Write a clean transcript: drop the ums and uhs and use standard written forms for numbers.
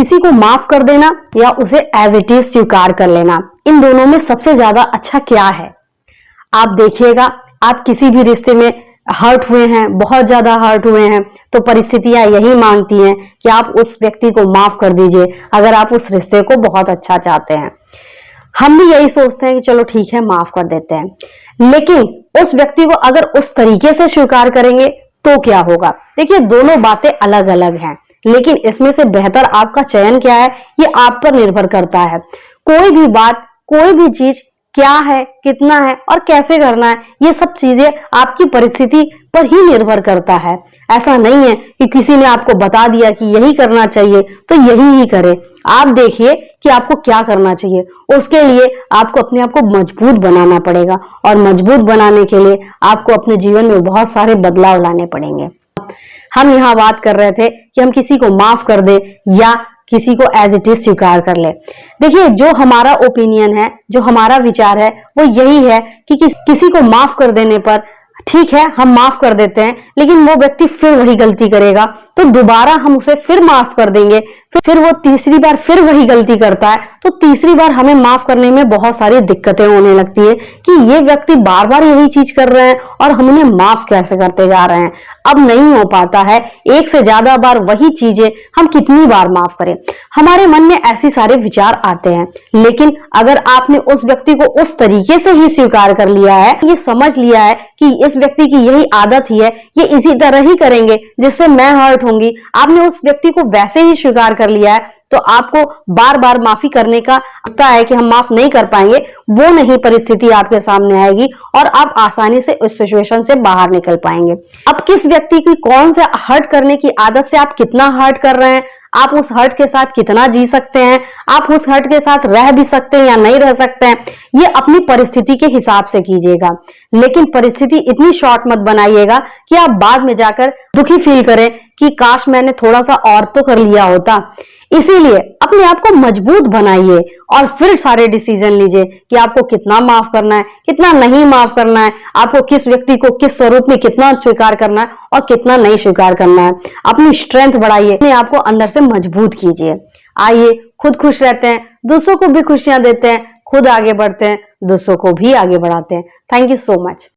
किसी को माफ कर देना या उसे एज इट इज स्वीकार कर लेना, इन दोनों में सबसे ज्यादा अच्छा क्या है? आप देखिएगा, आप किसी भी रिश्ते में हर्ट हुए हैं, बहुत ज्यादा हर्ट हुए हैं, तो परिस्थितियां यही मांगती हैं कि आप उस व्यक्ति को माफ कर दीजिए अगर आप उस रिश्ते को बहुत अच्छा चाहते हैं। हम भी यही सोचते हैं कि चलो ठीक है, माफ कर देते हैं, लेकिन उस व्यक्ति को अगर उस तरीके से स्वीकार करेंगे तो क्या होगा? देखिए, दोनों बातें अलग अलग हैं, लेकिन इसमें से बेहतर आपका चयन क्या है ये आप पर निर्भर करता है। कोई भी बात, कोई भी चीज क्या है, कितना है और कैसे करना है, ये सब चीजें आपकी परिस्थिति पर ही निर्भर करता है। ऐसा नहीं है कि किसी ने आपको बता दिया कि यही करना चाहिए तो यही ही करें। आप देखिए कि आपको क्या करना चाहिए, उसके लिए आपको अपने आप को मजबूत बनाना पड़ेगा, और मजबूत बनाने के लिए आपको अपने जीवन में बहुत सारे बदलाव लाने पड़ेंगे। हम यहाँ बात कर रहे थे कि हम किसी को माफ कर दे या किसी को एज इट इज स्वीकार कर ले। देखिए, जो हमारा ओपिनियन है, जो हमारा विचार है, वो यही है कि किसी को माफ कर देने पर ठीक है, हम माफ कर देते हैं, लेकिन वो व्यक्ति फिर वही गलती करेगा तो दोबारा हम उसे फिर माफ कर देंगे, फिर वो तीसरी बार फिर वही गलती करता है तो तीसरी बार हमें माफ करने में बहुत सारी दिक्कतें होने लगती है कि ये व्यक्ति बार बार यही चीज कर रहे हैं और हम उन्हें माफ कैसे करते जा रहे हैं। अब नहीं हो पाता है, एक से ज्यादा बार वही चीजें हम कितनी बार माफ करें? हमारे मन में ऐसे सारे विचार आते हैं, लेकिन अगर आपने उस व्यक्ति को उस तरीके से ही स्वीकार कर लिया है, ये समझ लिया है कि इस व्यक्ति की यही आदत ही है, ये इसी तरह ही करेंगे जिससे मैं हर्ट होंगी, आपने उस व्यक्ति को वैसे ही स्वीकार कर लिया है, तो आपको बार बार माफी करने का लगता है कि हम माफ नहीं कर पाएंगे, वो नहीं परिस्थिति आपके सामने आएगी और आप आसानी से उस सिचुएशन से बाहर निकल पाएंगे। अब किस व्यक्ति की कौन से हर्ट करने की आदत से आप कितना हर्ट कर रहे हैं, आप उस हर्ट के साथ कितना जी सकते हैं, आप उस हर्ट के साथ रह भी सकते हैं या नहीं रह सकते हैं, ये अपनी परिस्थिति के हिसाब से कीजिएगा, लेकिन परिस्थिति इतनी शॉर्ट मत बनाइएगा कि आप बाद में जाकर दुखी फील करें कि काश मैंने थोड़ा सा और तो कर लिया होता। इसीलिए अपने आप को मजबूत बनाइए और फिर सारे डिसीजन लीजिए कि आपको कितना माफ करना है, कितना नहीं माफ करना है, आपको किस व्यक्ति को किस स्वरूप में कितना स्वीकार करना है और कितना नहीं स्वीकार करना है। अपनी स्ट्रेंथ बढ़ाइए, अपने आप को अंदर से मजबूत कीजिए। आइए, खुद खुश रहते हैं, दूसरों को भी खुशियां देते हैं, खुद आगे बढ़ते हैं, दूसरों को भी आगे बढ़ाते हैं। Thank you so much.